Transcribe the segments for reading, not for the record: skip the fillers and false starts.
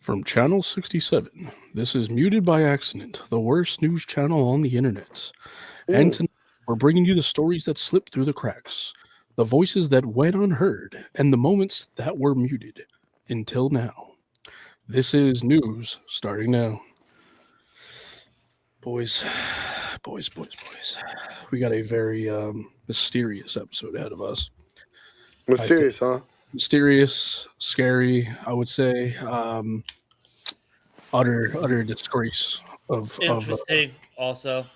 From Channel 67, this is Muted by Accident, the worst news channel on the internet. And Mm. tonight, we're bringing you the stories that slipped through the cracks, the voices that went unheard, and the moments that were muted until now. This is news starting now. Boys, boys. We got a very mysterious episode ahead of us. Mysterious, huh? Mysterious, scary, I would say. Utter disgrace of Interesting. Also,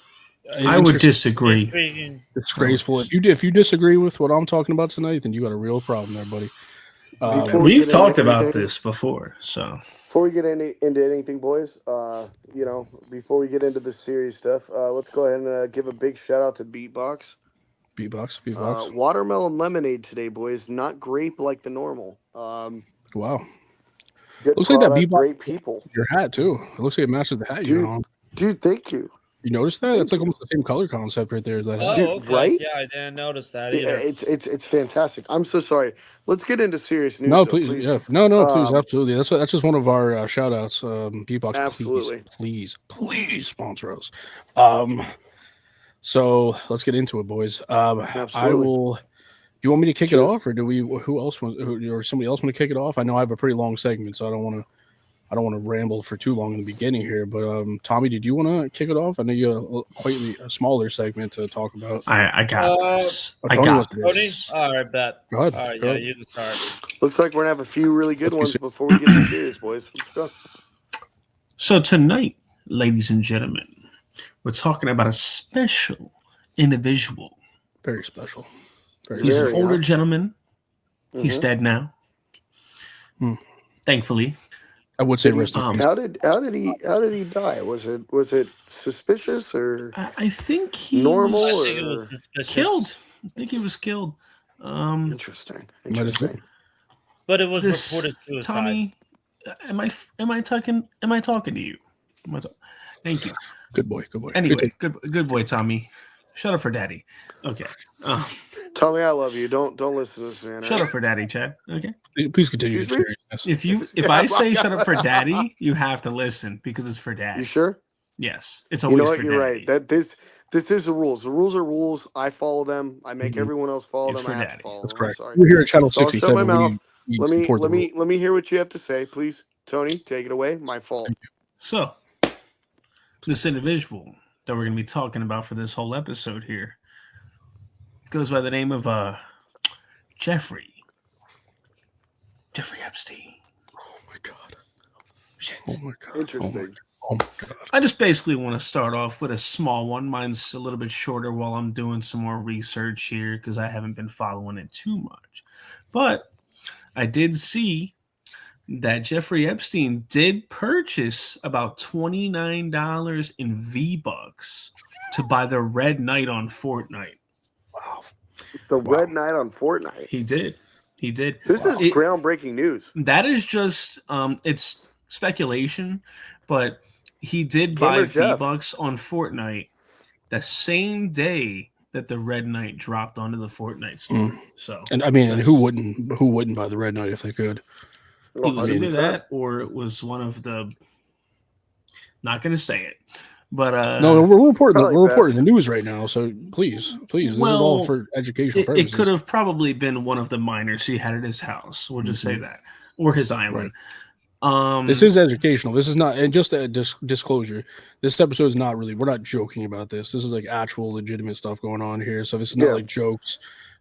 I would disagree. intriguing. disgraceful. If you disagree with what I'm talking about tonight, then you got a real problem there, buddy. Before we We've get talked into about anything- this before, so Before we get into anything, boys, before we get into the serious stuff, let's go ahead and give a big shout out to Beatbox. Beatbox. Watermelon lemonade today, boys. Not grape like the normal. Wow, Good looks like that product, Beatbox. great people. Your hat too. It looks like it matches the hat you Dude. got on. Dude, thank you. You noticed that? That's like almost the same color concept right there. As that hat. Dude, Okay. right? Yeah, I didn't notice that Yeah, either. it's fantastic. I'm so sorry. Let's get into serious news. No, though, please, yeah, no, please, absolutely. That's just one of our shout outs. Beatbox, Absolutely. please sponsor us. So let's get into it, boys. I Absolutely. will. Do you want me to kick it Cheers. off, or do we? Who else wants? Or somebody else want to kick it off? I know I have a pretty long segment, so I don't want to ramble for too long in the beginning here. But Tommy, did you want to kick it off? I know you have quite a smaller segment to talk about. I got this. I Tony got wants to- Tony? this. All right, bet. Go ahead. All right, go yeah, ahead. you can start. Looks like we're gonna have a few really good Let's ones be before we get into serious, boys. Let's go. So tonight, ladies and gentlemen, we're talking about a special individual. Very special. Very He's Very, an older huh? gentleman. He's Mhm. dead now. Hmm. Thankfully. I would say rest in peace. How did he die? Was it suspicious or I think he normal I was think it or was suspicious. killed. I think he was killed. interesting? Might have been. Interesting. But it was This reported suicide. Tommy, am I talking to you? Thank you. Good boy. Good boy. Anyway, good boy, Tommy. Shut up for daddy. Okay. Tommy, I love you. Don't listen to this man. Shut up for daddy, Chad. Okay. Please continue the Excuse me? seriousness. If I say shut up for daddy, you have to listen because it's for dad. You sure? Yes, it's You always know what? for You're daddy. right. That this is the rules. The rules are rules. I follow them. I make Mhm. everyone else follow It's them. for I have daddy. to follow That's them. correct. I'm sorry. We're here at Channel So I'll shut 67. my mouth. We Let me support the rule. let me hear what you have to say, please. Tony, take it away. My fault. So, this individual that we're going to be talking about for this whole episode here goes by the name of Jeffrey Epstein. Oh my god. Shit. Oh my god. Interesting. Oh my god. I just basically want to start off with a small one. Mine's a little bit shorter while I'm doing some more research here because I haven't been following it too much. But I did see that Jeffrey Epstein did purchase about $29 in V-Bucks to buy the Red Knight on Fortnite. Wow. The Wow. Red Knight on Fortnite. He did. This is It- groundbreaking news. That is just it's speculation, but he did buy Gamer Jeff. V-Bucks on Fortnite the same day that the Red Knight dropped onto the Fortnite store. So And I mean, and that's- who wouldn't buy the Red Knight if they could? it was either 100%. that or it was one of the not gonna say it. But No, we're reporting I like we're reporting that. the news right now. So please, this is all Well, for educational it purposes. could have probably been one of the miners he had at his house. We'll just say that. Or his island. This is educational. This is not, and just a disclosure. This episode is not really. We're not joking about this. This is like actual legitimate stuff going on here. So this is not Yeah. like jokes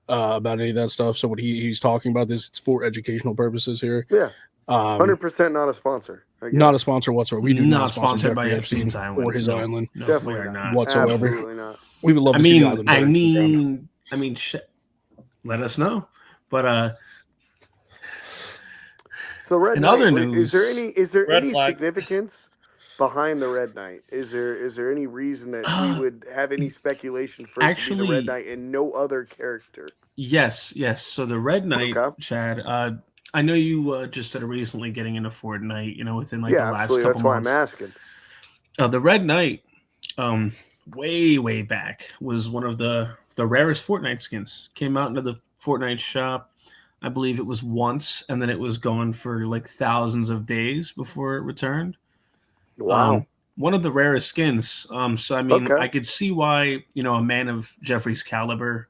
about any of that stuff. So what he's talking about this, it's for educational purposes here. Yeah, Um, 100% not a sponsor. I get not it. a sponsor whatsoever. We do not sponsor sponsored by Jeffrey Epstein's Island or his No, island No, Definitely we are not. not. whatsoever. Absolutely not. We would love I to see the mean, island burn to the ground. shit. Let us know. But So Red In Knight, other is there news- any Red any flag. significance behind the Red Knight? Is there any reason that we would have any speculation for it to be the Actually- Red Knight and no other character? yes. So the Red Knight, Okay. Chad. I know you just started recently getting into Fortnite. You know, within like yeah, the last absolutely. couple That's why months. I'm asking. The Red Knight, way back, was one of the rarest Fortnite skins. Came out into the Fortnite shop. I believe it was once, and then it was gone for like thousands of days before it returned. Wow. One of the rarest skins. So I mean, Okay. I could see why a man of Jeffrey's caliber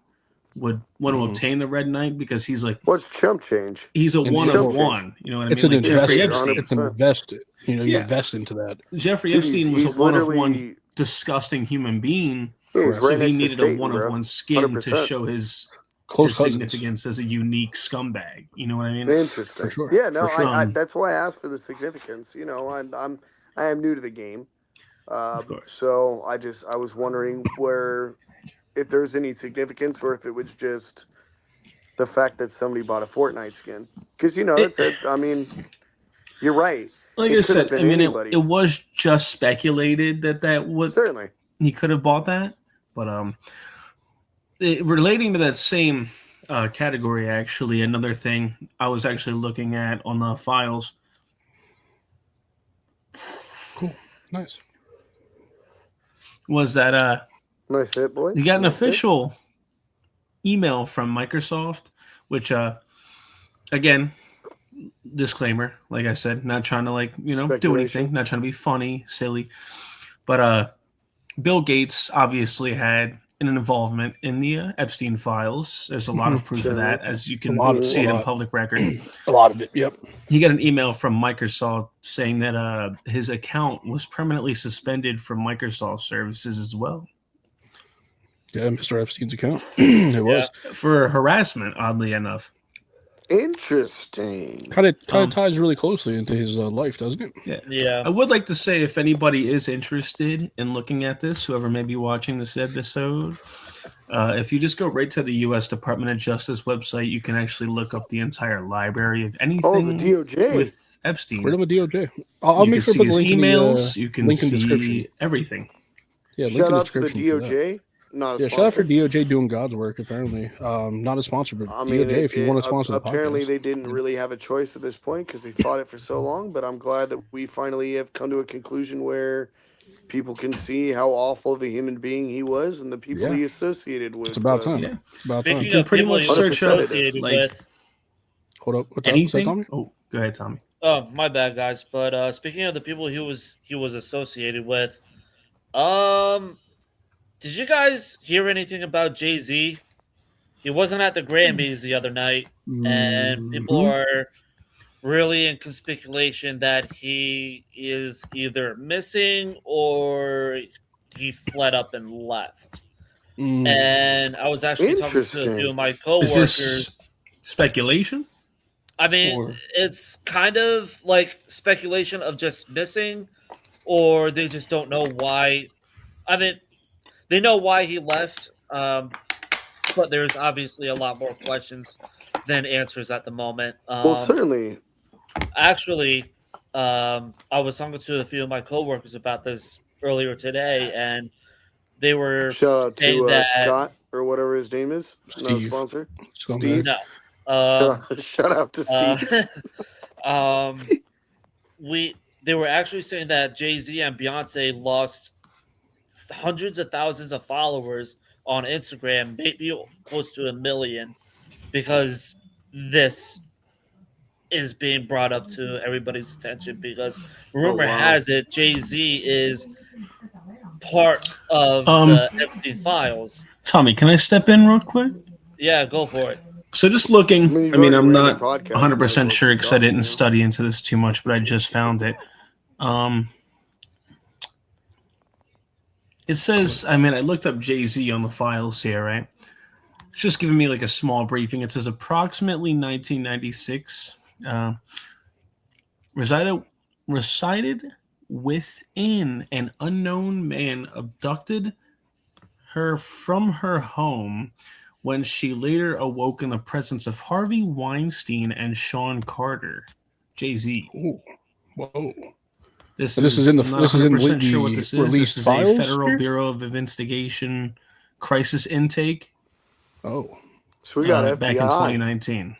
would want to obtain the Red Knight, because he's like What's chump change? he's a And one it's of a- one. You know what I It's mean? an Like Jeffrey investment. Epstein. It's an invest. You Yeah. invest into that. Jeffrey Dude, Epstein was he's a one of one literally- disgusting human being, Yeah, he's Correct. right so he next to needed Satan, a one bro. of one skin 100%. to show his Close cousins. significance as a unique scumbag. You know what I mean? Interesting. For sure. Yeah, no, For sure. I that's why I asked for the significance. I am new to the game, Of course. so I was wondering if there's any significance, or if it was just the fact that somebody bought a Fortnite skin. Because I mean, you're right. Like It I could have said, been I mean, anybody. it was just speculated that would Certainly. he could have bought that, but relating to that same category, actually, another thing I was actually looking at on the files Cool. Nice. was that Nice hit, boys. you got an Nice hit. official email from Microsoft, which again, disclaimer, like I said, not trying to do Speculation. anything, not trying to be funny, silly, but Bill Gates obviously had an involvement in the Epstein Files. There's a lot of proof of that, as you can see it in public record. A lot of it. Yep. He got an email from Microsoft saying that his account was permanently suspended from Microsoft services as well. Yeah, Mr. Epstein's account. It was For harassment, oddly enough. Interesting. kind of ties really closely into his life, doesn't it? Yeah. I would like to say, if anybody is interested in looking at this, whoever may be watching this episode, if you just go right to the U.S. Department of Justice website, you can actually look up the entire library of anything Oh, the DOJ. with Epstein. Rid of a DOJ. I'll You make can sure to see put his the link emails. in You can link in see description. everything. Yeah, link Shout in out to the description. for that. DOJ. Not a Yeah, shout out for sponsor. DOJ doing God's work. Apparently, not a sponsor, but I mean, DOJ. If you want to sponsor the apparently podcast, they didn't really have a choice at this point because they fought it for so long. But I'm glad that we finally have come to a conclusion where people can see how awful of a human being he was and the people Yeah. he associated with. it's about was. time. Yeah. It's about Speaking time. You can of pretty people much he was search up, associated like, with. Hold up. What's that, Anything? Tommy? Oh, go ahead, Tommy. Oh, my bad, guys. But speaking of the people he was associated with, did you guys hear anything about Jay-Z? He wasn't at the Grammys the other night, and people Mhm. are really in speculation that he is either missing or he fled up and left. Mm. And I was actually talking to a Interesting. few of my Is coworkers. this speculation? I mean, Or- it's kind of like speculation of just missing, or they just don't know why. I mean, they know why he left, but there's obviously a lot more questions than answers at the moment. Well, certainly. Actually, I was talking to a few of my coworkers about this earlier today, and they were Shout out saying to that Scott or whatever his name is. Not a Steve. sponsor. Scumbag. Steve? no. Shout out to Steve. They were actually saying that Jay-Z and Beyonce lost hundreds of thousands of followers on Instagram, maybe close to 1 million, because this is being brought up to everybody's attention. Because rumor wow. has it Jay-Z is part of the Epstein Files. Tommy, can I step in real quick? Yeah, go for it. So just looking, you've I mean, already I'm ran not the podcast, 100% might sure as well because keep I didn't going, study into this too much, but I just found it. It says, I mean, I looked up Jay-Z on the files here, right? It's just giving me like a small briefing. It says approximately 1996, resided within an unknown man abducted her from her home when she later awoke in the presence of Harvey Weinstein and Sean Carter. Jay-Z. Ooh. Whoa. This So this is in the- I'm not this is in 100% the sure what this is. released This is files a Federal here? Bureau of Investigation crisis intake Oh. So we got FBI. back in 2019.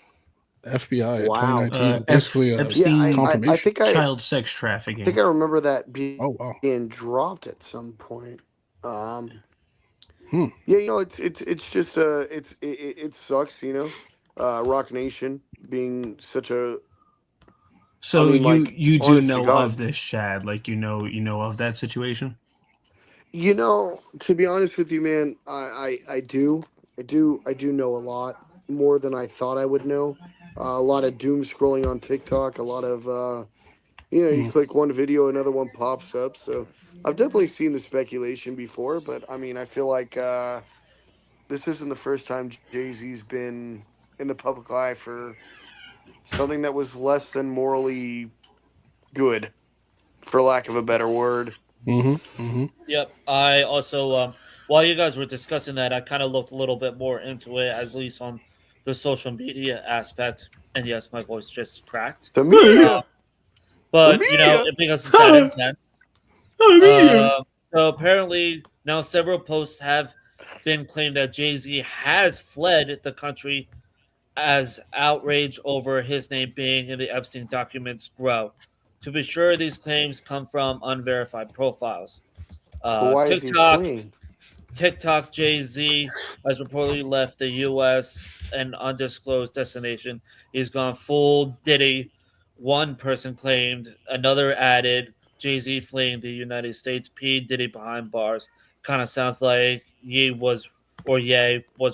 FBI Wow. 2019. Basically, Epstein I think I child sex trafficking. think I remember that being oh wow. dropped at some point. Hmm. Yeah, it's just it sucks, Rock Nation being such a. So I mean, like, you do honest to know God. of this, Chad? Like you know of that situation? You know, to be honest with you, man, I do know a lot more than I thought I would know. A lot of doom scrolling on TikTok, a lot of you Mm. click one video, another one pops up. So I've definitely seen the speculation before, but I mean, I feel like this isn't the first time Jay Z's been in the public eye for something that was less than morally good, for lack of a better word. Mm-hmm. Mm-hmm. Yep. I also, while you guys were discussing that, I kind of looked a little bit more into it, at least on the social media aspect. And yes, my voice just cracked. The Uh, media, the but media. because it's that intense. So apparently now several posts have been claimed that Jay Z has fled the country as outrage over his name being in the Epstein documents grow. To be sure, these claims come from unverified profiles. But why is he TikTok fleeing? Jay Z has reportedly left the U.S. an undisclosed destination. He's gone full Diddy. One person claimed, another added, Jay Z fleeing the United States. P Diddy behind bars. Kind of sounds like Ye was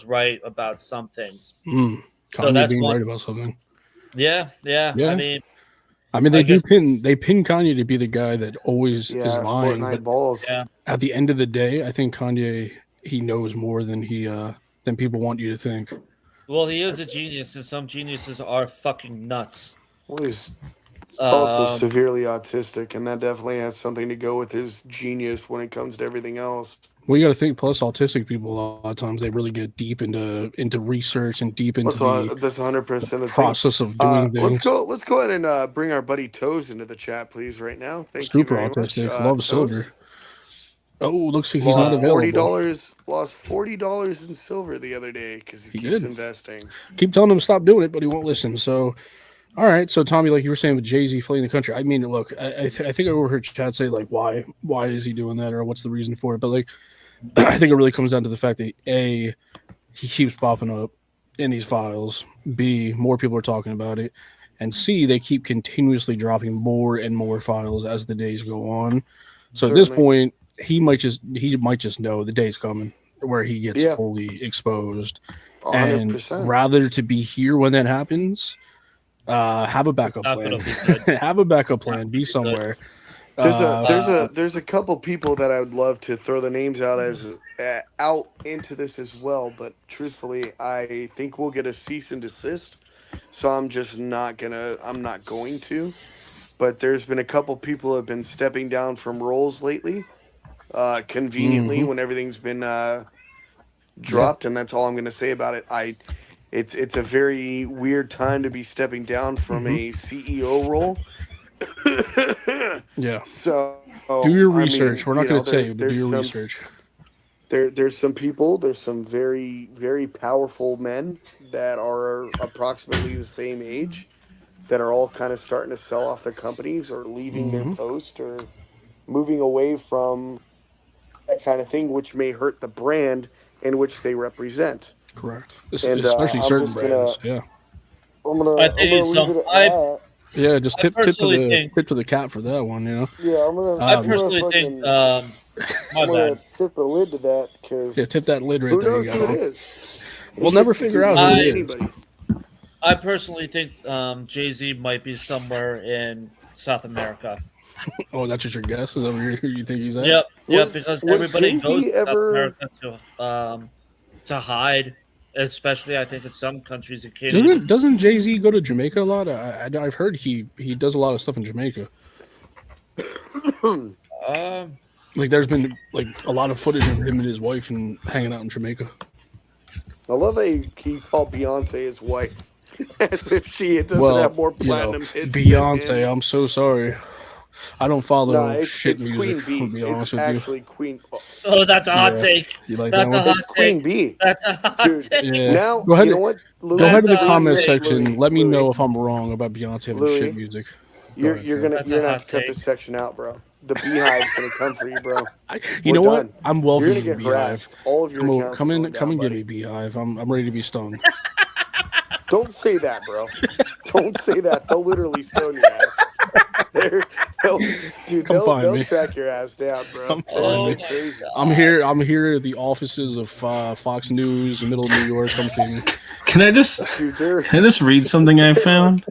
right about some things. Mm. So Kanye that's being one. right about something. Yeah, yeah. Yeah. I mean, I they guess pin Kanye to be the guy that always is Yeah, lying, but Fortnite balls. yeah. at the end of the day, I think Kanye he knows more than people want you to think. Well, he is a genius, and some geniuses are fucking nuts. Well, he's also Um, severely autistic, and that definitely has something to go with his genius when it comes to everything else. Well, you got to think. Plus, autistic people a lot of times they really get deep into research and deep into the That's 100% a thing. process of doing things. Let's go ahead and bring our buddy Toes into the chat, please, right now. Thank you Super very much, autistic. Love Toes. silver. Oh, looks like he's not Lost forty available. dollars. Lost $40 in silver the other day because he keeps did. investing. Keep telling him to stop doing it, but he won't listen. So, all right. So, Tommy, like you were saying with Jay Z fleeing the country, I mean, look, I think I overheard Chad say like, why is he doing that, or what's the reason for it? But like, I think it really comes down to the fact that A, he keeps popping up in these files. B, more people are talking about it, and C, they keep continuously dropping more and more files as the days go on. So at this Certainly. point, he might just know the day's coming where he gets Yeah. fully exposed. And 100%. rather to be here when that happens, have a backup not plan. gonna be good. Have a backup plan. Not Be gonna be good. somewhere. There's a couple people that I would love to throw their names out out into this as well, but truthfully, I think we'll get a cease and desist. So I'm not going to. But there's been a couple people who have been stepping down from roles lately, conveniently when everything's been dropped, and that's all I'm going to say about it. It's a very weird time to be stepping down from a CEO role. Yeah. So Do your I mean, research. We're not going to tell you, but there's do your some, research. There's some people. There's some very very powerful men that are approximately the same age that are all kind of starting to sell off their companies or leaving their post or moving away from that kind of thing, which may hurt the brand in which they represent. Correct. And Especially I'm certain just brands. gonna, Yeah. I think it's leave it at that. Yeah, just I tip to personally the think- tip to the cap for that one, you know. Yeah, I personally think, my bad. tip the lid to that because Yeah, tip that lid right who there. knows You who got it it. is. We'll never figure out who it is. Anybody. I personally think Jay Z might be somewhere in South America. Oh, that's just your guess? Is that where you think he's at? Yep, Was- because was everybody Jay-Z goes to South ever- America to hide. Especially, I think in some countries you can't. Even, Doesn't Jay Z go to Jamaica a lot? I've heard he does a lot of stuff in Jamaica. Like there's been like a lot of footage of him and his wife and hanging out in Jamaica. I love how he called Beyonce his wife, as if she doesn't have more platinum hits. than Beyonce, him. I'm so sorry. I don't follow No, it's shit Queen music. Bee. To be honest It's with you, actually Queen. oh, that's a hot Yeah. take. You like That's that a one? hot It's Queen take. Bee. That's a hot Dude, take. Yeah. Now, Go ahead. you know what? Louis, Go ahead to the That's a comment hot take, section. Louis, Let me know Louis. if I'm wrong about Beyonce having Louis, shit music. You're ahead, you're go gonna That's you're a gonna have hot to cut take. this section out, bro. The Beehive's gonna come for you, bro. You know We're what? done. I'm You're welcoming gonna get Beehive. harassed. All of your accounts Come are in going and down, get buddy. me, Beehive. I'm ready to be stung. Don't say that, bro. Don't say that. They'll literally stone your ass. They'll track your ass down, bro. Come They're, find Oh me. they're crazy. I'm here at the offices of Fox News in the middle of New York. Something. Can I just read something I found?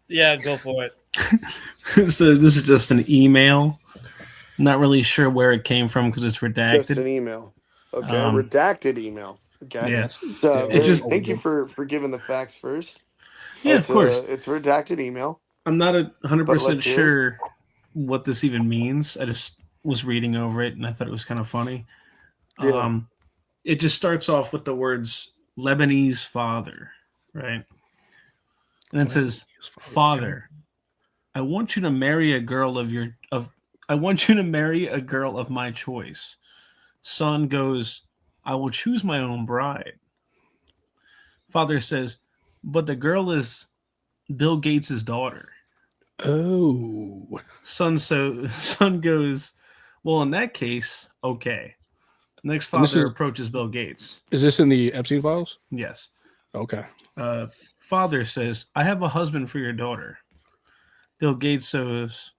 Yeah, go for it. So this is just an email. Not really sure where it came from because it's redacted. Just an email. Okay, redacted email. Okay. Yeah. So thank you for giving the facts first. Yeah, of course. It's a redacted email. I'm not 100% sure what this even means. I just was reading over it and I thought it was kind of funny. Yeah. It just starts off with the words Lebanese father, right? And it says, "Father, I want you to marry a girl of my choice." Son goes, "I will choose my own bride." Father says, "But the girl is Bill Gates' daughter." Oh. Son goes, "Well, in that case, okay." Next, father approaches Bill Gates. Is this in the Epstein Files? Yes. Okay. Father says, "I have a husband for your daughter." Bill Gates says,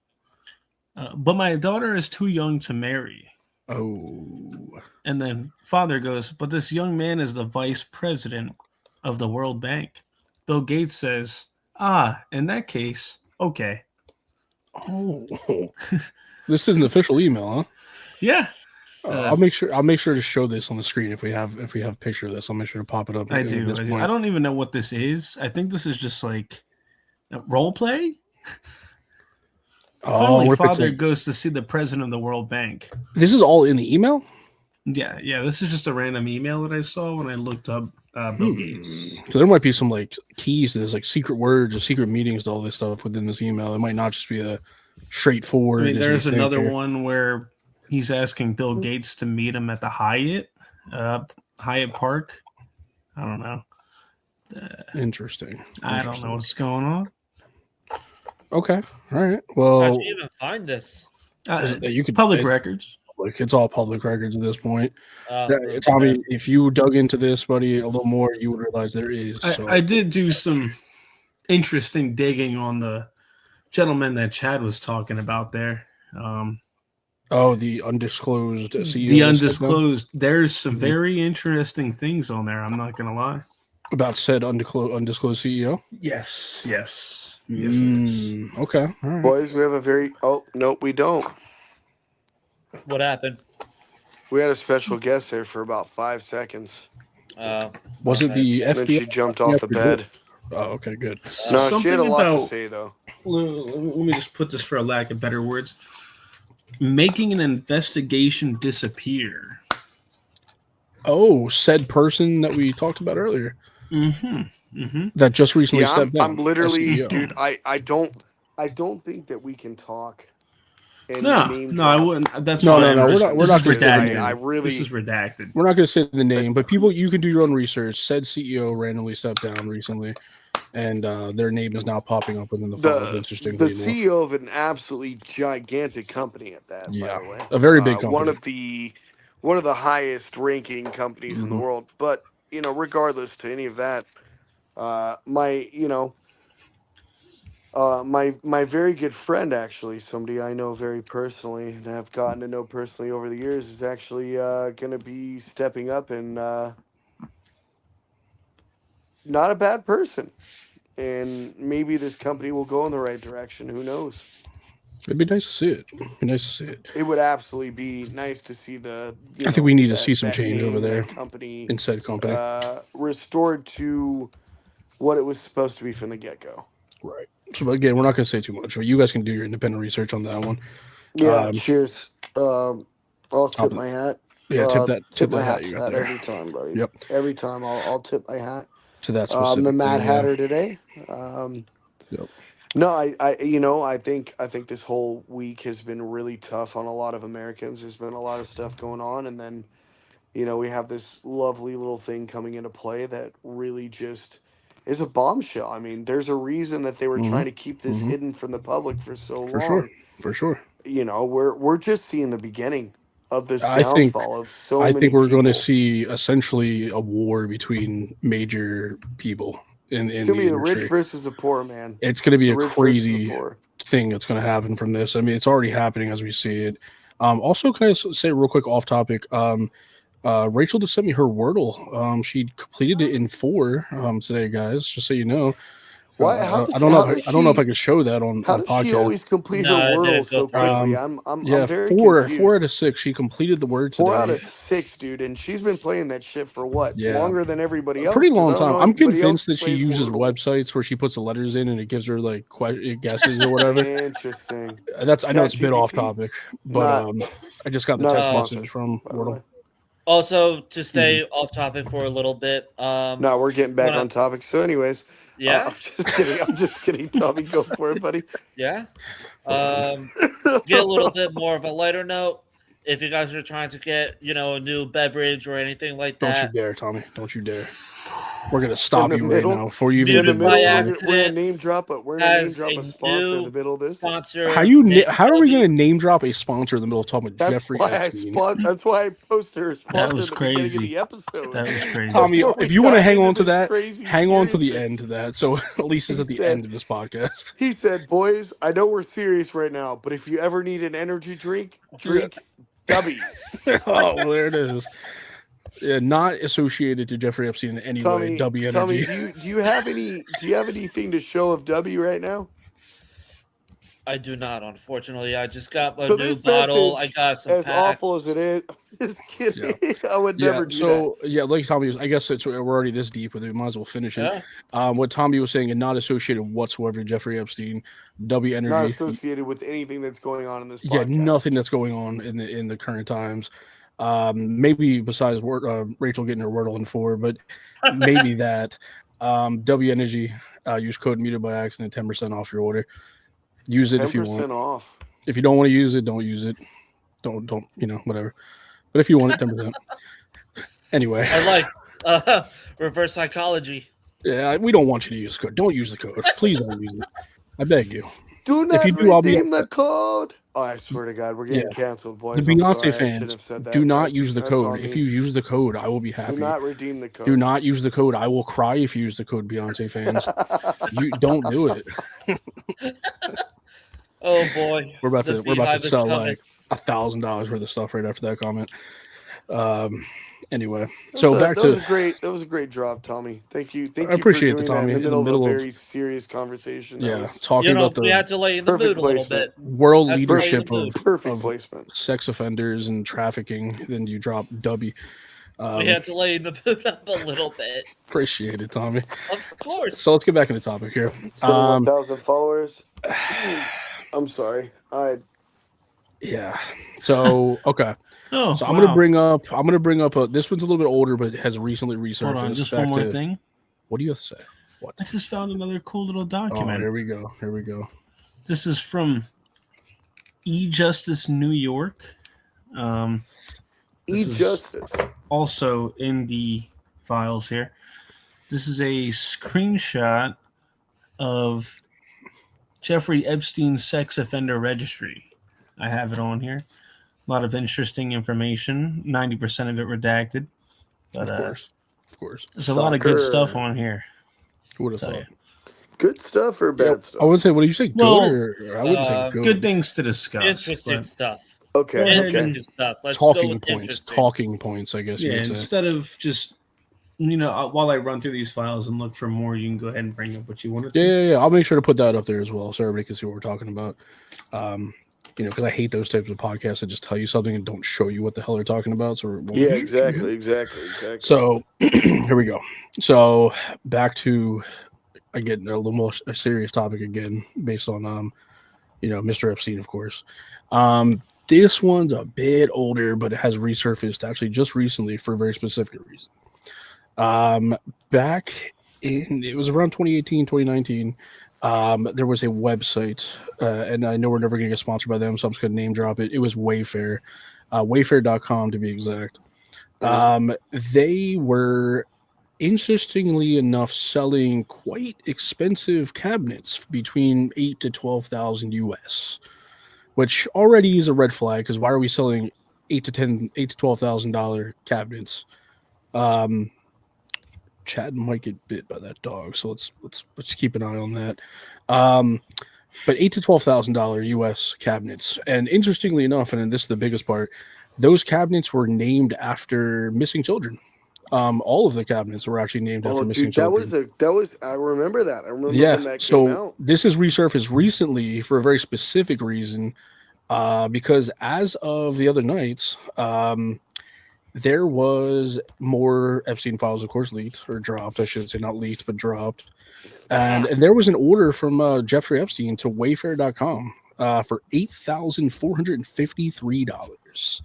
"But my daughter is too young to marry." Oh. And then father goes, "But this young man is the vice president of the World Bank." Bill Gates says, "In that case, okay." Oh. This is an official email, huh? Yeah. I'll make sure to show this on the screen if we have a picture of this. I'll make sure to pop it up. I do. I don't even know what this is. I think this is just like a role play. Finally, father goes to see the president of the World Bank. This is all in the email? Yeah. This is just a random email that I saw when I looked up Bill Gates. So there might be some like keys to this, like secret words or secret meetings to all this stuff within this email. It might not just be a straightforward. I mean, there's another one where he's asking Bill Gates to meet him at the Hyatt Park. I don't know. Interesting. I don't know what's going on. Okay. All right. Well, how'd you even find this? You could public records. It's all public records at this point. Tommy, if you dug into this, buddy, a little more, you would realize there is. I did do some interesting digging on the gentleman that Chad was talking about there. The undisclosed CEO. The undisclosed. There's some very interesting things on there. I'm not going to lie. About said undisclosed CEO? Yes. Okay. All right. Boys, we have a very... Oh, no, we don't. What happened? We had a special guest there for about 5 seconds. Was it the FBI? Then she jumped off the bed. Oh, okay, good. No, she had a lot to say, though. Let me just put this for a lack of better words. Making an investigation disappear. Oh, said person that we talked about earlier. That just recently stepped down. I'm literally, dude. I don't think that we can talk. No, I wouldn't. That's no. We're not redacted. This is redacted. We're not going to say the name, but people, you can do your own research. Said CEO randomly stepped down recently, and their name is now popping up within the file. Interesting. The CEO of an absolutely gigantic company at that. Yeah, by the way. A very big company. One of the highest ranking companies in the world. But regardless to any of that, my very good friend, actually, somebody I know very personally and have gotten to know personally over the years, is actually going to be stepping up and not a bad person. And maybe this company will go in the right direction. Who knows? It'd be nice to see it. It would absolutely be nice to see I think we need to see some change over there. Company in said company restored to what it was supposed to be from the get-go. Right. So again, we're not going to say too much. You guys can do your independent research on that one. Yeah. Cheers. I'll tip my hat. Yeah, tip my hat. You got there every time, buddy. Yep. Every time I'll tip my hat to that specific. I'm the Mad Hatter today. Yep. No, I think this whole week has been really tough on a lot of Americans. There's been a lot of stuff going on, and then, we have this lovely little thing coming into play that really just is a bombshell. I mean, there's a reason that they were trying to keep this hidden from the public for so long. For sure. We're just seeing the beginning of this downfall of so many I think we're people. going to see essentially a war between major people in It's the gonna be the rich industry. versus the poor, man. It's going to be the a rich versus the crazy poor. thing that's going to happen from this. I mean, it's already happening as we see it. Also, can I say real quick off topic? Rachel just sent me her Wordle. She completed it in 4 today, guys. Just so you know. Why? I don't know if I can show that on How does she podcast. always complete her No, it Wordle didn't go so through. quickly? Yeah, I'm very 4 confused. out of 6. She completed the word today. 4 out of 6, dude, and she's been playing that shit for what? Yeah. Longer than everybody A else. pretty 'Cause long I don't time. know I'm anybody else convinced that she plays uses Wordle. websites where she puts the letters in and it gives her like guesses or whatever. Interesting. I know it's a bit off ChatGPT? topic, but I just got the Not a text sponsor, message from by the way. Wordle. Also, to stay off topic for a little bit. No, we're getting back on topic. So, anyways, Yeah, I'm just kidding. I'm just kidding. Tommy, go for it, buddy. yeah. Get a little bit more of a lighter note. If you guys are trying to get, a new beverage or anything like Don't you that, dare, Tommy. Don't you dare. We're gonna stop the you middle- right now before you even in the do middle, this. by Tommy. we're gonna name drop a has sponsor a in the new middle of this. sponsor. How named are we Toby. gonna name drop a sponsor in the middle of talking about That's Jeffrey why Epstein? that's why I posted her sponsor was at the beginning of crazy. the episode. That was crazy. Tommy, Before we if you want to dive hang into on to this that, crazy hang on to the seriousness. end to that. So at least it's He at the said- end of this podcast. He said, "Boys, I know we're serious right now, but if you ever need an energy drink W." Oh, well, there it is. Yeah, not associated to Jeffrey Epstein in any way. W Tommy, Energy. do you have anything to show of W right now? I do not, unfortunately. I just got a So new this bottle. I message, got some as packs. awful as it is, just kidding. I would never do that. Like Tommy was, I guess we're already this deep with it. We might as well finish it. Yeah. What Tommy was saying, and not associated whatsoever to Jeffrey Epstein, W Energy. Not associated with anything that's going on in this podcast. Yeah, nothing that's going on in the current times. Maybe besides Rachel getting her Wordle in 4, but maybe that. W Energy, use code muted by accident, 10% off your order. Use it if you want. 10% off. If you don't want to use it, don't use it. Don't whatever. But if you want it, 10%. Anyway, I like reverse psychology. Yeah, we don't want you to use the code. Don't use the code. Please don't use it. I beg you. Do not If you do, I'll be redeem the code. Oh, I swear to God, we're getting canceled, boys. The I'm Beyonce sorry, I fans, shouldn't have said that. do not That's- use the that's code. on If me. you use the code, I will be happy. Do not redeem the code. Do not use the code. I will cry if you use the code, Beyonce fans. You don't do it. Oh boy, We're about Beehive to is sell coming. like $1,000 worth of stuff right after that comment. Anyway, That was a great drop, Tommy. Thank you. Thank I you appreciate for the doing Tommy that in the middle of a of very serious conversation. That was talking about we had the to lay in the perfect mood a little placement. bit. world That's right, leadership the mood. perfect of placement. sex offenders and trafficking. Then you drop W. We had to lay in the mood up a little bit. Appreciate it, Tommy. Of course. So let's get back into the topic here. 7,000 followers. I'm sorry. Yeah. So okay. Oh, So I'm gonna bring up. This one's a little bit older, but has recently resurfaced. Hold on, just one more thing. What do you have to say? What? I just found another cool little Oh, document. here we go. This is from E-Justice New York. This is E-Justice. also in the files here. This is a screenshot of Jeffrey Epstein's sex offender registry. I have it on here. A lot of interesting information. 90% of it redacted. But Of course. there's a lot of good Shocker. stuff on here. Who would have Tell thought? you. Good stuff or bad stuff? I would say. What do you say? Good Well, or I wouldn't say good. Good things to discuss. Interesting but- stuff. Okay. Go ahead. Interesting stuff. Let's go Talking with points. interesting. Talking points. I guess. Yeah, You would say. instead of just, while I run through these files and look for more, you can go ahead and bring up what you wanted to. Yeah. I'll make sure to put that up there as well, so everybody can see what we're talking about. Because I hate those types of podcasts that just tell you something and don't show you what the hell they're talking about. So Yeah, exactly. So here we go. So back to again a little more a serious topic again, based on Mr. Epstein, of course. This one's a bit older, but it has resurfaced actually just recently for a very specific reason. Back in it was around 2018, 2019. There was a website, and I know we're never going to get sponsored by them, so I'm just going to name drop it. It was Wayfair, Wayfair.com to be exact. They were, interestingly enough, selling quite expensive cabinets between $8,000 to $12,000 US, which already is a red flag because why are we selling $8,000 to $12,000 cabinets? Chad might get bit by that dog, so let's keep an eye on that. But $8,000 to $12,000 U.S. cabinets, and interestingly enough, and this is the biggest part, those cabinets were named after missing children. All of the cabinets were actually named after missing children. That was I remember that. I remember Yeah, when that so came out. this has resurfaced recently for a very specific reason, because as of the other night, there was more Epstein Files, of course, leaked or dropped. I should say not leaked, but dropped. And there was an order from Jeffrey Epstein to Wayfair.com for $8,453.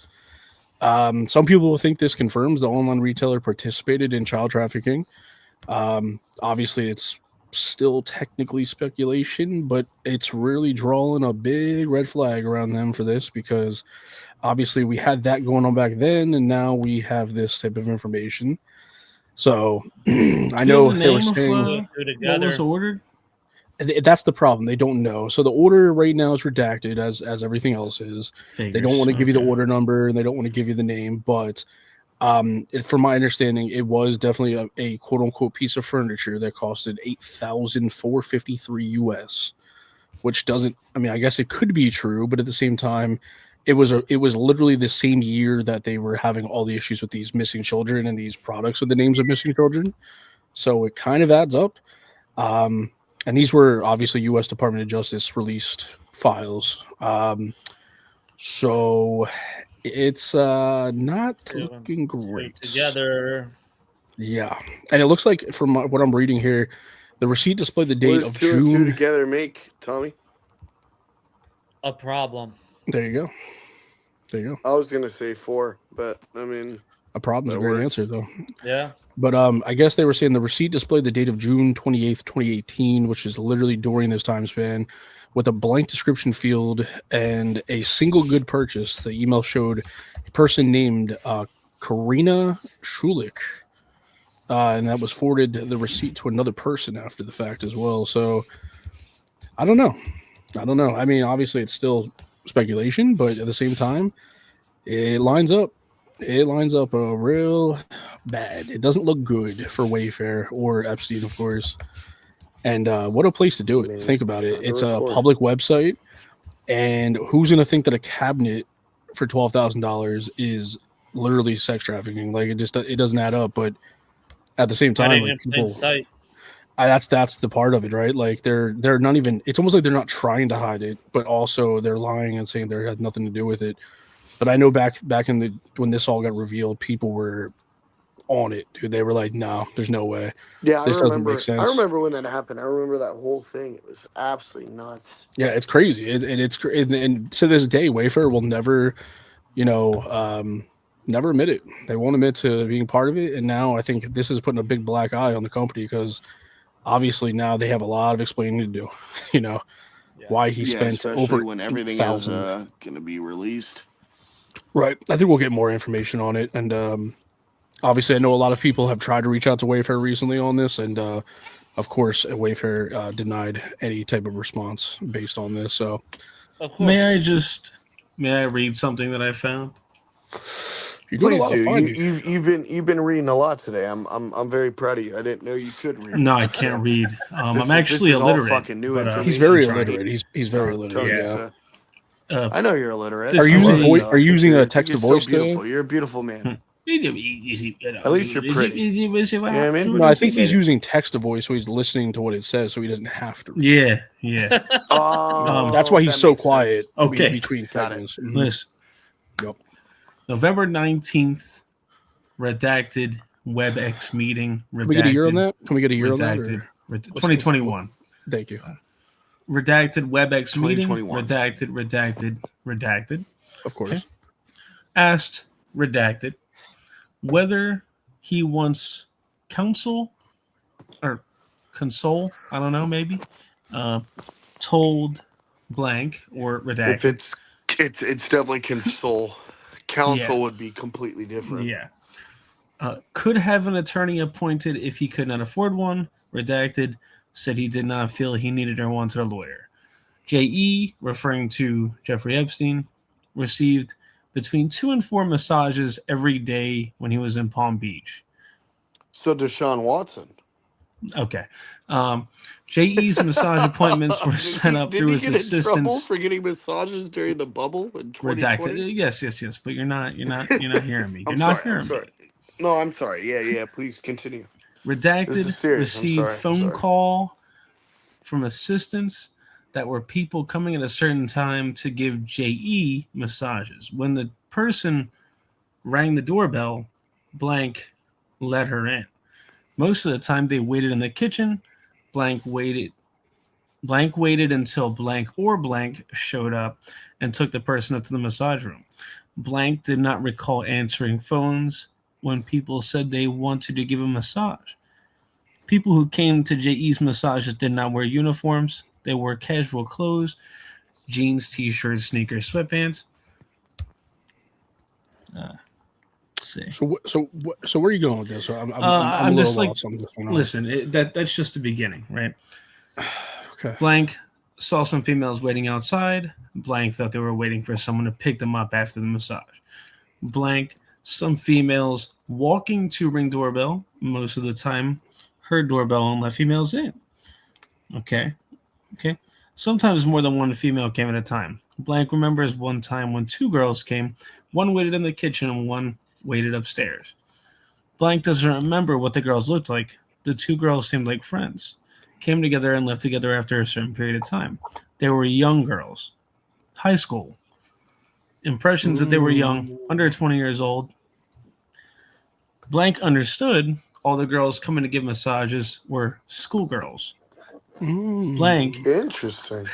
Some people will think this confirms the online retailer participated in child trafficking. Obviously, it's still technically speculation, but it's really drawing a big red flag around them for this, because obviously we had that going on back then, and now we have this type of information. So I know they were saying what was ordered. That's the problem. They don't know. So the order right now is redacted, as everything else is. Figures. They don't want to give you the order number, and they don't want to give you the name. But from my understanding, it was definitely a quote unquote piece of furniture that costed $8,453 US, which doesn't. I mean, I guess it could be true, but at the same time, it was literally the same year that they were having all the issues with these missing children and these products with the names of missing children. So it kind of adds up. And these were obviously U.S. Department of Justice released files. So it's not looking great. Together. Yeah. And it looks like, from what I'm reading here, the receipt displayed the date of June. What does 2 and 2 together make, Tommy? A problem. There you go. There you go. I was going to say 4, but I mean... A problem is a great answer, though. Yeah. But I guess they were saying the receipt displayed the date of June 28th, 2018, which is literally during this time span, with a blank description field and a single good purchase. The email showed a person named Karina Schulich, and that was forwarded the receipt to another person after the fact as well. So I don't know. I mean, obviously it's still speculation, but at the same time, it lines up. It lines up a real bad. It doesn't look good for Wayfair or Epstein, of course. And what a place to do it. Think about it. It's a public website. And who's going to think that a cabinet for $12,000 is literally sex trafficking? Like, it doesn't add up. But at the same time, like, people, that's the part of it, right? Like, they're not even, it's almost like they're not trying to hide it, but also they're lying and saying there had nothing to do with it. But I know back in when this all got revealed, people were on it, dude. They were like, "No, there's no way." Yeah, this doesn't make sense. I remember when that happened. I remember that whole thing. It was absolutely nuts. Yeah, it's crazy, and to this day, Wayfair will never, never admit it. They won't admit to being part of it. And now I think this is putting a big black eye on the company, because obviously now they have a lot of explaining to do. Why he spent over when everything is going to be released. Right. I think we'll get more information on it. And obviously, I know a lot of people have tried to reach out to Wayfair recently on this. And, of course, Wayfair denied any type of response based on this. So, may I read something that I found? Please do. You've been reading a lot today. I'm very proud of you. I didn't know you could read. No, I can't read. I'm actually illiterate. All fucking new information. He's very illiterate. He's very illiterate. Yeah. I know you're illiterate. Are you using a text to voice? So beautiful. You're a beautiful man. At least you're pretty. You know what I mean? No, I think he's using text to voice, so he's listening to what it says, so he doesn't have to read. Yeah. That's why he's so quiet. Okay. Between segments. Listen. Yep. November 19th, redacted WebEx meeting. Redacted, Can we get a year on that? Can we get a year redacted, on that? 2021. Thank you. Redacted WebEx meeting. Redacted. Of course. Okay. Asked redacted whether he wants counsel or console. I don't know. Maybe told blank or redacted. If it's definitely console. Counsel would be completely different. Yeah. Could have an attorney appointed if he could not afford one. Redacted said he did not feel he needed or wanted a lawyer. J.E., referring to Jeffrey Epstein, received between 2 and 4 massages every day when he was in Palm Beach. So Deshaun Watson. Okay. J.E.'s massage appointments were set up through his Did he get in trouble assistants. for getting massages during the bubble in 2020? Redacted. Yes. But you're not hearing me. You're not hearing me. No, I'm sorry. Yeah. Please continue. This Redacted is serious. received I'm phone call from assistants that were people coming at a certain time to give J.E. massages. When the person rang the doorbell, blank let her in. Most of the time they waited in the kitchen. Blank waited until blank or blank showed up and took the person up to the massage room. Blank did not recall answering phones when people said they wanted to give a massage. People who came to J.E.'s massages did not wear uniforms. They wore casual clothes, jeans, t-shirts, sneakers, sweatpants. Let's see. So where are you going with this? I'm a just little like, lost. I'm just listen, that's just the beginning, right? Okay. Blank saw some females waiting outside. Blank thought they were waiting for someone to pick them up after the massage. Blank, some females walking to ring doorbell. Most of the time, her doorbell and let females in. Okay. Sometimes more than one female came at a time. Blank remembers one time when two girls came. One waited in the kitchen and one waited upstairs. Blank doesn't remember what the girls looked like. The two girls seemed like friends. Came together and left together after a certain period of time. They were young girls. High school. Impressions that they were young, under 20 years old. Blank understood all the girls coming to give massages were schoolgirls. Blank. Interesting.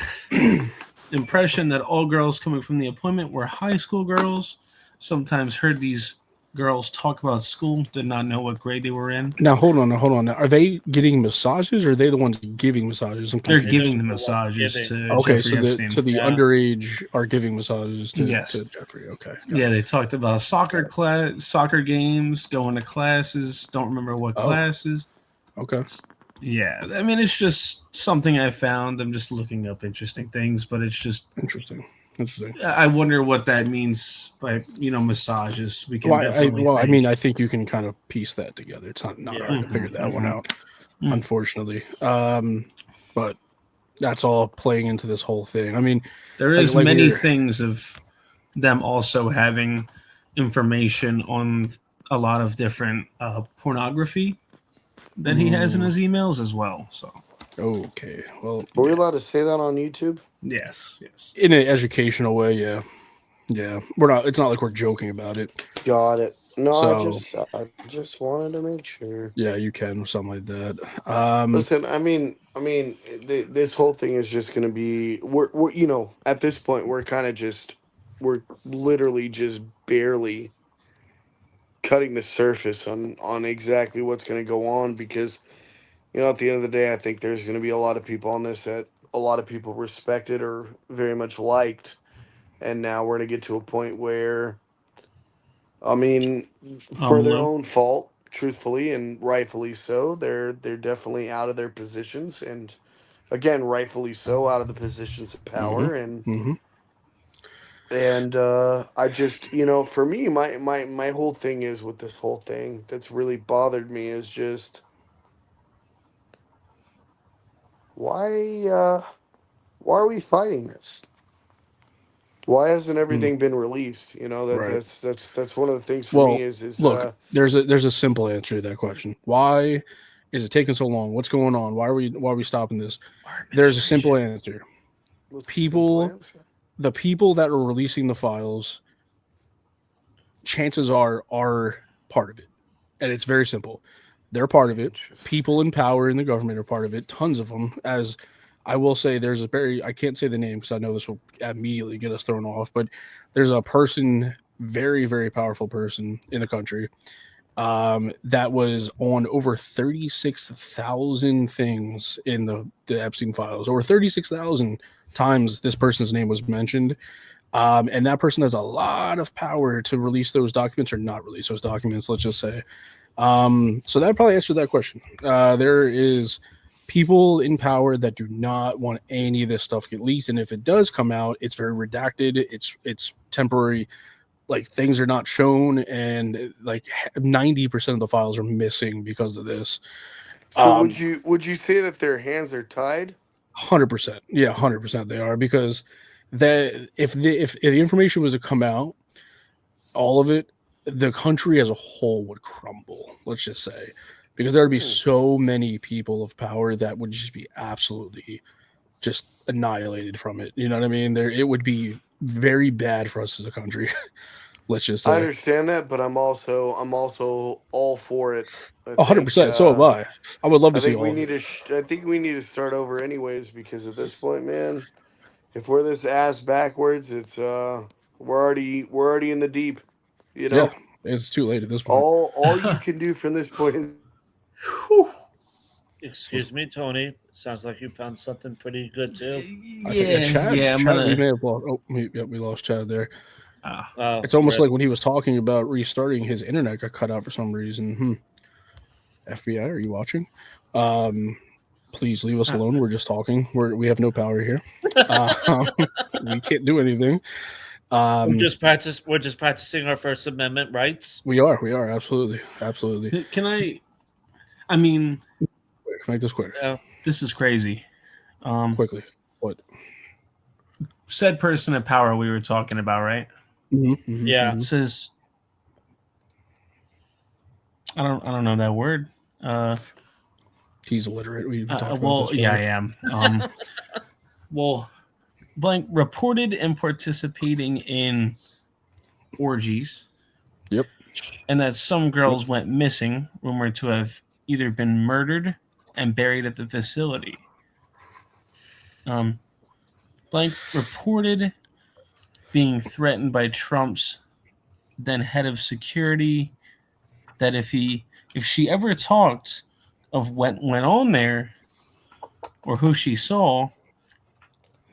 Impression that all girls coming from the appointment were high school girls. Sometimes heard these girls talk about school, did not know what grade they were in. Now, hold on. Now, are they getting massages or are they the ones giving massages? They're giving the massages to okay, Jeffrey Epstein. So the underage are giving massages to Jeffrey. Okay. Yeah, they talked about soccer games, going to classes. Don't remember what classes. Okay. Yeah, I mean, it's just something I found. I'm just looking up interesting things, but it's just interesting. I wonder what that means by massages. We can I mean, I think you can kind of piece that together. It's not hard to figure that one out, unfortunately. But that's all playing into this whole thing. I mean, there is many things of them also having information on a lot of different pornography that he has in his emails as well. So okay, well, are we allowed to say that on YouTube? Yes. In an educational way, yeah. We're not. It's not like we're joking about it. Got it. No, I just wanted to make sure. Yeah, you can something like that. Listen, I mean, this whole thing is just going to be. We're at this point we're literally just barely cutting the surface on exactly what's going to go on because at the end of the day, I think there's going to be a lot of people on this that a lot of people respected or very much liked, and now we're going to get to a point where, I mean, for their own fault, truthfully and rightfully so, they're definitely out of their positions, and again, rightfully so, out of the positions of power, and I just, for me, my whole thing is with this whole thing that's really bothered me is just why are we fighting this? Why hasn't everything been released? That's one of the things for me is look, there's a simple answer to that question. Why is it taking so long? What's going on? Why are we stopping this? There's a simple answer. The people that are releasing the files, chances are part of it. And it's very simple. They're part of it. People in power in the government are part of it. Tons of them. As I will say, I can't say the name because I know this will immediately get us thrown off, but there's a person, very, very powerful person in the country that was on over 36,000 things in the Epstein Files. Over 36,000 times this person's name was mentioned. And that person has a lot of power to release those documents or not release those documents, let's just say. So that probably answered that question. There is people in power that do not want any of this stuff get leaked, and if it does come out, it's very redacted. It's temporary like things are not shown, and like 90% of the files are missing because of this. So would you say that their hands are tied? 100%, yeah, 100% they are, because that if the information was to come out, all of it, the country as a whole would crumble. Let's just say, because there would be so many people of power that would just be absolutely just annihilated from it. You know what I mean? It would be very bad for us as a country. Let's just say. I understand that, but I'm also all for it. 100%. So am I. I would love to see all of it. I think we need to start over anyways, because at this point, man, if we're this ass backwards, it's we're already in the deep. You know, Yeah, it's too late at this point. all you can do from this point is. Excuse me, Tony. Sounds like you found something pretty good too. Chad, we may have lost. Oh, we lost Chad there. It's almost like when he was talking about restarting, his internet got cut out for some reason. FBI, are you watching? Please leave us alone. We're just talking. We have no power here. We can't do anything. We're just practicing our First Amendment rights. We are absolutely. Can I mean, make this quick. Yeah. This is crazy. Quickly, what? Said person in power we were talking about, right? Yeah. It says, I don't know that word. He's illiterate. Yeah, I am. Well, blank reported and participating in orgies. Yep. And that some girls went missing, rumored to have either been murdered and buried at the facility. Blank reported being threatened by Trump's then head of security that if she ever talked of what went on there or who she saw,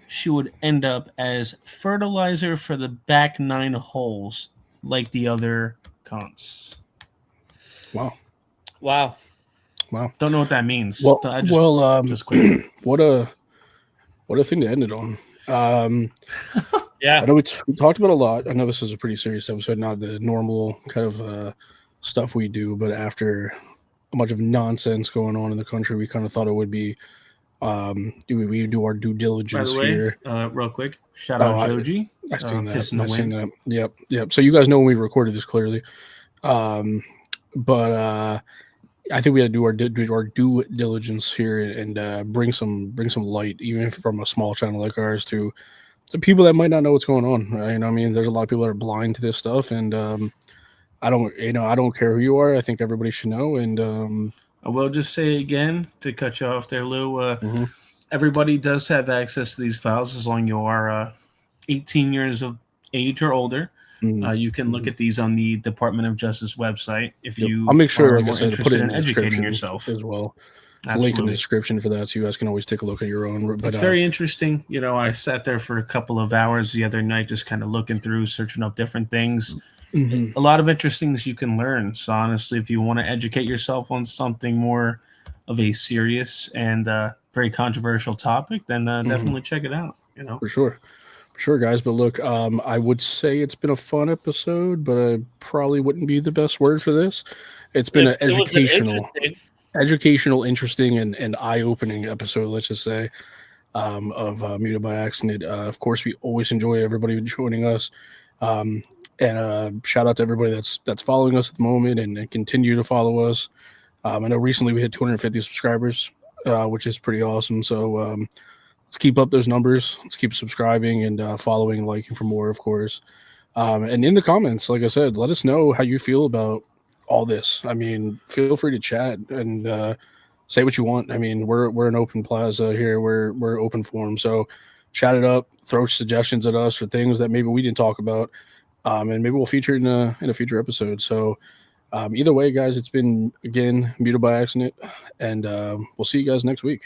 she would end up as fertilizer for the back 9 holes like the other cons. Wow. Don't know what that means. Just quick. What a thing to end it on. Yeah. I know we talked about a lot. I know this is a pretty serious episode, not the normal kind of stuff we do, but after a bunch of nonsense going on in the country, we kind of thought it would be we do our due diligence. By the way, here. Real quick, shout out Joji. Pissing the wind. Yep. So you guys know when we recorded this clearly. But I think we had to do our due diligence here and bring some light, even if from a small channel like ours, to the people that might not know what's going on. Right? You know, I mean, there's a lot of people that are blind to this stuff, and I don't care who you are. I think everybody should know. And I will just say again, to cut you off there, Lou. Everybody does have access to these files as long as you are 18 years of age or older. You can look at these on the Department of Justice website if you I'll make sure, are like more I said, interested to put it in in educating yourself as well. Absolutely. Link in the description for that, so you guys can always take a look at your own. But, it's very interesting. You know, I sat there for a couple of hours the other night, just kind of looking through, searching up different things. A lot of interesting things you can learn. So honestly, if you want to educate yourself on something more of a serious and very controversial topic, then definitely check it out. You know, for sure, guys. But look, I would say it's been a fun episode, but I probably wouldn't be the best word for this. It's been an educational, interesting, and eye-opening episode. Let's just say of Muted by Accident. Of course, we always enjoy everybody joining us. And shout out to everybody that's following us at the moment and continue to follow us. I know recently we hit 250 subscribers, which is pretty awesome. So let's keep up those numbers. Let's keep subscribing and following and liking for more, of course. And in the comments, like I said, let us know how you feel about all this. I mean, feel free to chat and say what you want. I mean, we're an open plaza here. We're open forum. So chat it up, throw suggestions at us for things that maybe we didn't talk about. And maybe we'll feature in a future episode. So either way, guys, it's been, again, Muted by Accident, and we'll see you guys next week.